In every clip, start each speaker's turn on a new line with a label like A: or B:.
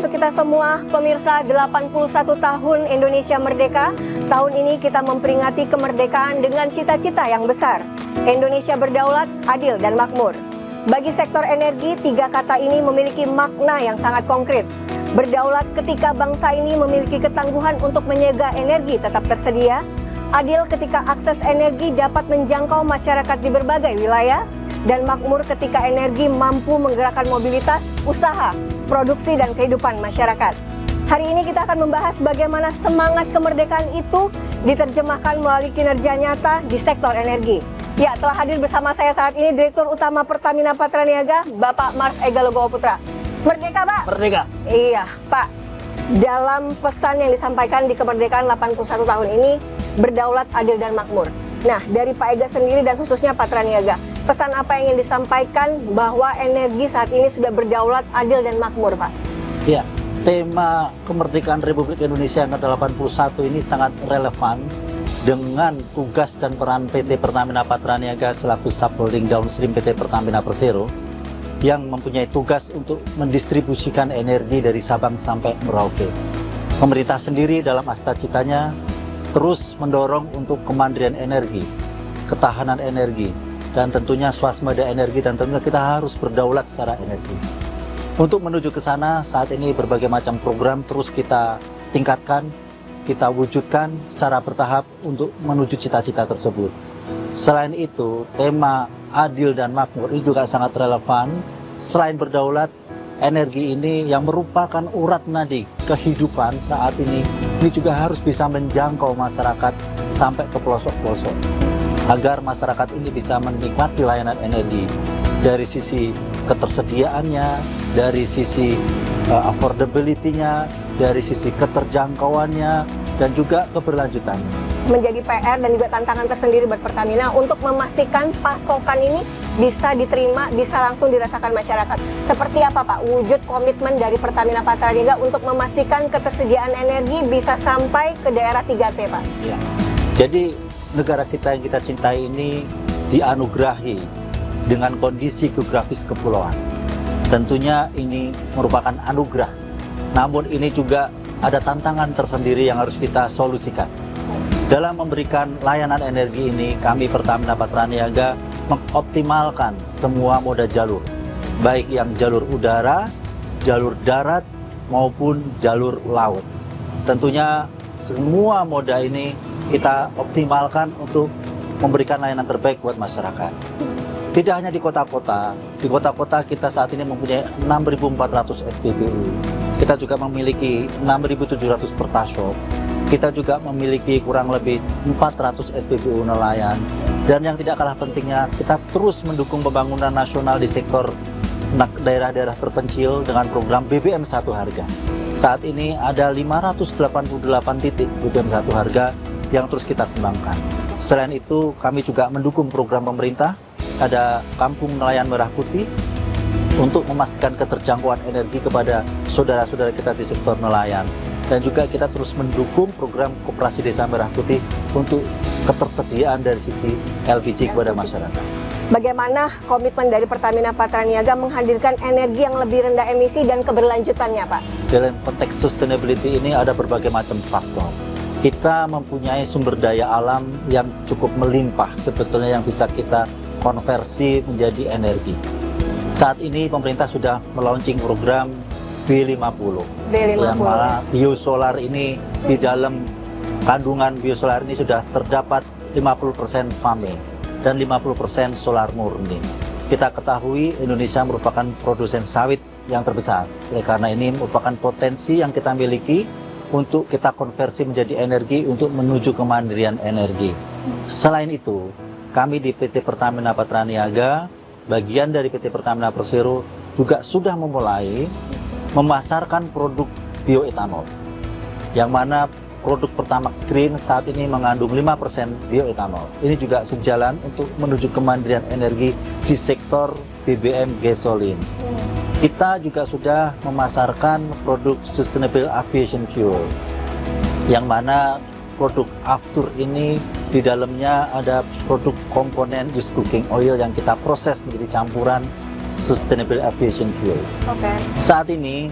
A: untuk kita semua, pemirsa. 81 tahun Indonesia merdeka. Tahun ini kita memperingati kemerdekaan dengan cita-cita yang besar. Indonesia berdaulat, adil, dan makmur. Bagi sektor energi, 3 kata ini memiliki makna yang sangat konkret. Berdaulat ketika bangsa ini memiliki ketangguhan untuk menyegah energi tetap tersedia. Adil ketika akses energi dapat menjangkau masyarakat di berbagai wilayah. Dan makmur ketika energi mampu menggerakkan mobilitas, usaha, produksi, dan kehidupan masyarakat. Hari ini kita akan membahas bagaimana semangat kemerdekaan itu diterjemahkan melalui kinerja nyata di sektor energi. Ya, telah hadir bersama saya saat ini Direktur Utama Pertamina Patraniaga, Bapak Mars Ega Logowo Putra. Merdeka, Pak?
B: Merdeka.
A: Iya, Pak. Dalam pesan yang disampaikan di kemerdekaan 81 tahun ini, berdaulat, adil, dan makmur. Nah, dari Pak Ega sendiri dan khususnya Patraniaga, pesan apa yang ingin disampaikan bahwa energi saat ini sudah berdaulat, adil, dan makmur, Pak?
B: Ya, tema kemerdekaan Republik Indonesia yang ke-81 ini sangat relevan dengan tugas dan peran PT Pertamina Patraniaga selaku subholding downstream PT Pertamina Persero yang mempunyai tugas untuk mendistribusikan energi dari Sabang sampai Merauke. Pemerintah sendiri dalam cita-citanya terus mendorong untuk kemandirian energi, ketahanan energi, dan tentunya swasembada energi, dan tentunya kita harus berdaulat secara energi. Untuk menuju ke sana, saat ini berbagai macam program terus kita tingkatkan, kita wujudkan secara bertahap untuk menuju cita-cita tersebut. Selain itu, tema adil dan makmur ini juga sangat relevan. Selain berdaulat, energi ini yang merupakan urat nadi kehidupan saat ini juga harus bisa menjangkau masyarakat sampai ke pelosok-pelosok, agar masyarakat ini bisa menikmati layanan energi dari sisi ketersediaannya, dari sisi affordability-nya, dari sisi keterjangkauannya, dan juga keberlanjutannya.
A: Menjadi PR dan juga tantangan tersendiri buat Pertamina untuk memastikan pasokan ini bisa diterima, bisa langsung dirasakan masyarakat. Seperti apa, Pak, wujud komitmen dari Pertamina Patraniaga untuk memastikan ketersediaan energi bisa sampai ke daerah 3T, Pak?
B: Ya. Jadi negara kita yang kita cintai ini dianugerahi dengan kondisi geografis kepulauan. Tentunya ini merupakan anugerah. Namun ini juga ada tantangan tersendiri yang harus kita solusikan. Dalam memberikan layanan energi ini, kami Pertamina Patraniaga mengoptimalkan semua moda jalur, baik yang jalur udara, jalur darat, maupun jalur laut. Tentunya semua moda ini kita optimalkan untuk memberikan layanan terbaik buat masyarakat. Tidak hanya di kota-kota kita saat ini mempunyai 6.400 SPBU. Kita juga memiliki 6.700 pertasop. Kita juga memiliki kurang lebih 400 SPBU nelayan. Dan yang tidak kalah pentingnya, kita terus mendukung pembangunan nasional di sektor daerah-daerah terpencil dengan program BBM 1 Harga. Saat ini ada 588 titik BBM 1 Harga yang terus kita kembangkan. Selain itu, kami juga mendukung program pemerintah, ada Kampung Nelayan Merah Putih, untuk memastikan keterjangkauan energi kepada saudara-saudara kita di sektor nelayan. Dan juga kita terus mendukung program Koperasi Desa Merah Putih untuk ketersediaan dari sisi LPG kepada masyarakat.
A: Bagaimana komitmen dari Pertamina Patraniaga menghadirkan energi yang lebih rendah emisi dan keberlanjutannya, Pak?
B: Dalam konteks sustainability ini ada berbagai macam faktor. Kita mempunyai sumber daya alam yang cukup melimpah sebetulnya yang bisa kita konversi menjadi energi. Saat ini pemerintah sudah melaunching program B50. Yang mana biosolar ini di dalam kandungan biosolar ini sudah terdapat 50% FAME dan 50% solar murni. Kita ketahui Indonesia merupakan produsen sawit yang terbesar. Karena ini merupakan potensi yang kita miliki untuk kita konversi menjadi energi untuk menuju kemandirian energi. Selain itu, kami di PT Pertamina Patraniaga, bagian dari PT Pertamina Persero, juga sudah memulai memasarkan produk bioetanol, yang mana produk Pertamax Green saat ini mengandung 5% bioetanol. Ini juga sejalan untuk menuju kemandirian energi di sektor BBM gasolin. Kita juga sudah memasarkan produk Sustainable Aviation Fuel, yang mana produk Aftur ini di dalamnya ada produk komponen used cooking oil yang kita proses menjadi campuran Sustainable Aviation Fuel.
A: Okay.
B: Saat ini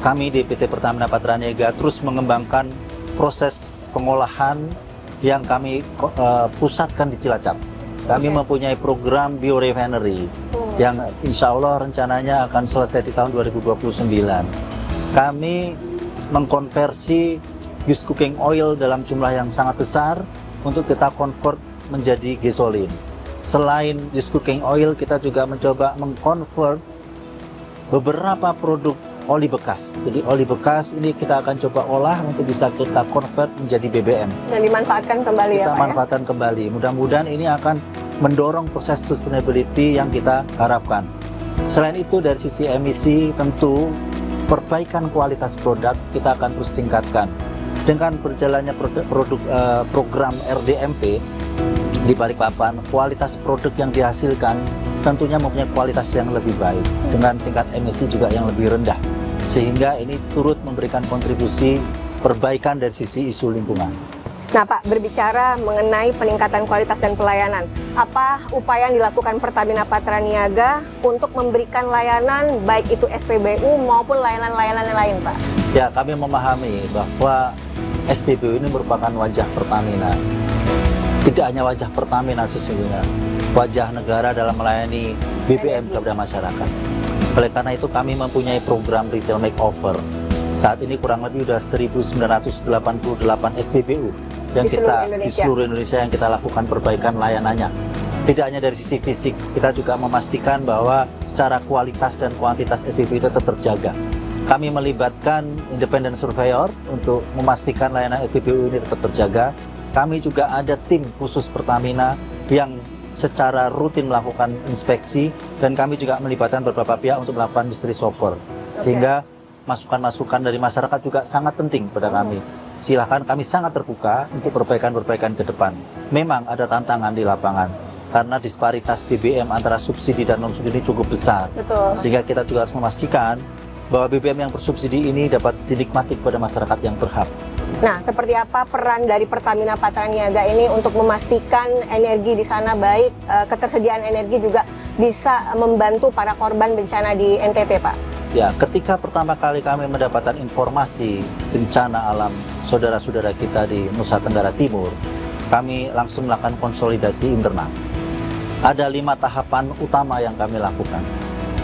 B: kami di PT Pertamina Patraniaga terus mengembangkan proses pengolahan yang kami pusatkan di Cilacap. Kami mempunyai program biorefinery yang insya Allah rencananya akan selesai di tahun 2029. Kami mengkonversi used cooking oil dalam jumlah yang sangat besar untuk kita convert menjadi gasolin. Selain used cooking oil, kita juga mencoba mengkonvert beberapa produk oli bekas. Jadi oli bekas ini kita akan coba olah untuk bisa kita convert menjadi BBM.
A: Dan dimanfaatkan kembali
B: kita
A: ya Pak
B: manfaatkan kembali. Mudah-mudahan ini akan mendorong proses sustainability yang kita harapkan. Selain itu dari sisi emisi tentu perbaikan kualitas produk kita akan terus tingkatkan. Dengan berjalannya program RDMP di Balikpapan, kualitas produk yang dihasilkan tentunya mempunyai kualitas yang lebih baik dengan tingkat emisi juga yang lebih rendah, sehingga ini turut memberikan kontribusi perbaikan dari sisi isu lingkungan.
A: Nah Pak, berbicara mengenai peningkatan kualitas dan pelayanan, apa upaya yang dilakukan Pertamina Patraniaga untuk memberikan layanan baik itu SPBU maupun layanan-layanan lain Pak?
B: Ya, kami memahami bahwa SPBU ini merupakan wajah Pertamina. Tidak hanya wajah Pertamina sesungguhnya, wajah negara dalam melayani BBM kepada masyarakat. Oleh karena itu kami mempunyai program retail makeover. Saat ini kurang lebih sudah 1988 SPBU yang di seluruh Indonesia yang kita lakukan perbaikan layanannya. Tidak hanya dari sisi fisik, kita juga memastikan bahwa secara kualitas dan kuantitas SPBU itu tetap terjaga. Kami melibatkan independent surveyor untuk memastikan layanan SPBU ini tetap terjaga. Kami juga ada tim khusus Pertamina yang secara rutin melakukan inspeksi, dan kami juga melibatkan beberapa pihak untuk melakukan mystery shopper. Sehingga masukan-masukan dari masyarakat juga sangat penting pada kami. Silahkan, kami sangat terbuka untuk perbaikan-perbaikan ke depan. Memang ada tantangan di lapangan, karena disparitas BBM antara subsidi dan non-subsidi cukup besar.
A: Betul.
B: Sehingga kita juga harus memastikan bahwa BBM yang bersubsidi ini dapat dinikmati kepada masyarakat yang berhak.
A: Nah, seperti apa peran dari Pertamina Patraniaga ini untuk memastikan energi di sana baik, ketersediaan energi juga bisa membantu para korban bencana di NTT, Pak?
B: Ya, ketika pertama kali kami mendapatkan informasi bencana alam saudara-saudara kita di Nusa Tenggara Timur, kami langsung melakukan konsolidasi internal. Ada 5 tahapan utama yang kami lakukan.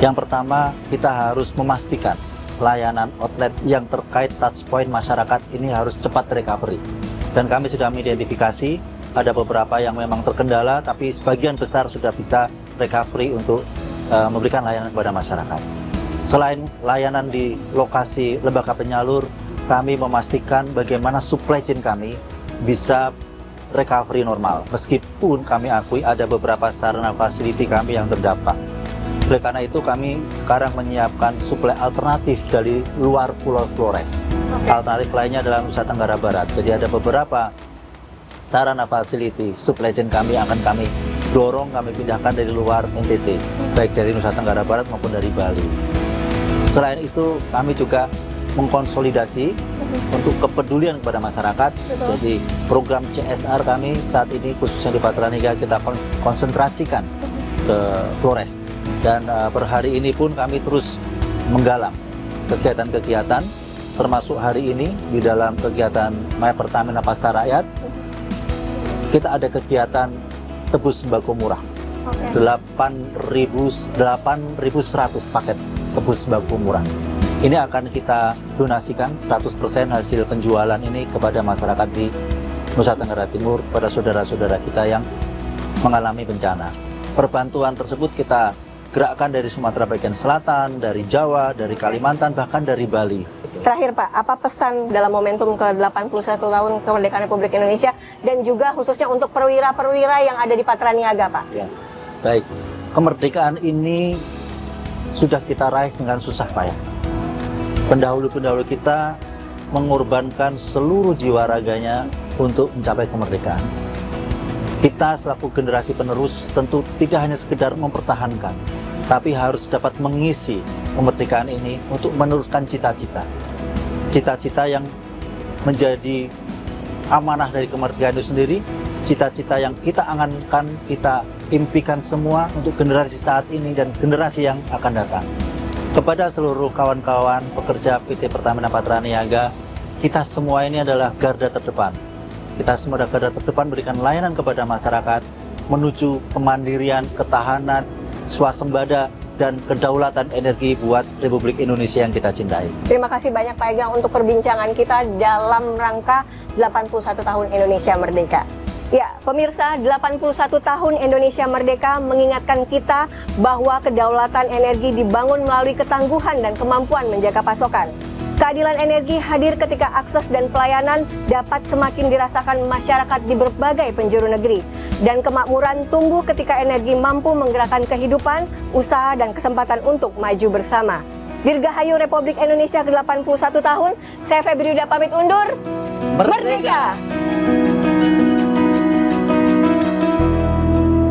B: Yang pertama, kita harus memastikan layanan outlet yang terkait touchpoint masyarakat ini harus cepat recovery. Dan kami sudah mengidentifikasi ada beberapa yang memang terkendala, tapi sebagian besar sudah bisa recovery untuk memberikan layanan kepada masyarakat. Selain layanan di lokasi lembaga penyalur, kami memastikan bagaimana supply chain kami bisa recovery normal. Meskipun kami akui ada beberapa sarana fasiliti kami yang terdampak. Oleh karena itu kami sekarang menyiapkan suplai alternatif dari luar Pulau Flores. Alternatif lainnya adalah Nusa Tenggara Barat. Jadi ada beberapa sarana fasiliti supply chain kami akan kami dorong, kami pindahkan dari luar NTT, baik dari Nusa Tenggara Barat maupun dari Bali. Selain itu kami juga mengkonsolidasi untuk kepedulian kepada masyarakat. Jadi program CSR kami saat ini khususnya di Patraniaga kita konsentrasikan ke Flores. Dan per hari ini pun kami terus menggalang kegiatan-kegiatan, termasuk hari ini di dalam kegiatan My Pertamina Pasar Rakyat, kita ada kegiatan tebus sembako murah. 8.100 paket tebus sembako murah. Ini akan kita donasikan 100% hasil penjualan ini kepada masyarakat di Nusa Tenggara Timur, pada saudara-saudara kita yang mengalami bencana. Perbantuan tersebut kita gerakkan dari Sumatera bagian selatan, dari Jawa, dari Kalimantan, bahkan dari Bali.
A: Terakhir Pak, apa pesan dalam momentum ke-81 tahun kemerdekaan Republik Indonesia dan juga khususnya untuk perwira-perwira yang ada di Patraniaga, Pak?
B: Ya, baik. Kemerdekaan ini sudah kita raih dengan susah payah. Pendahulu-pendahulu kita mengorbankan seluruh jiwa raganya untuk mencapai kemerdekaan. Kita selaku generasi penerus tentu tidak hanya sekedar mempertahankan, tapi harus dapat mengisi kemerdekaan ini untuk meneruskan cita-cita. Cita-cita yang menjadi amanah dari kemerdekaan itu sendiri, cita-cita yang kita angankan, kita impikan semua untuk generasi saat ini dan generasi yang akan datang. Kepada seluruh kawan-kawan pekerja PT Pertamina Patraniaga, kita semua ini adalah garda terdepan. Kita semua adalah garda terdepan berikan layanan kepada masyarakat menuju kemandirian, ketahanan, swasembada, dan kedaulatan energi buat Republik Indonesia yang kita cintai.
A: Terima kasih banyak Pak Egang untuk perbincangan kita dalam rangka 81 tahun Indonesia Merdeka. Ya, pemirsa, 81 tahun Indonesia Merdeka mengingatkan kita bahwa kedaulatan energi dibangun melalui ketangguhan dan kemampuan menjaga pasokan. Keadilan energi hadir ketika akses dan pelayanan dapat semakin dirasakan masyarakat di berbagai penjuru negeri. Dan kemakmuran tumbuh ketika energi mampu menggerakkan kehidupan, usaha, dan kesempatan untuk maju bersama. Dirgahayu Republik Indonesia ke-81 tahun, saya Febri Yuda pamit undur. Merdeka!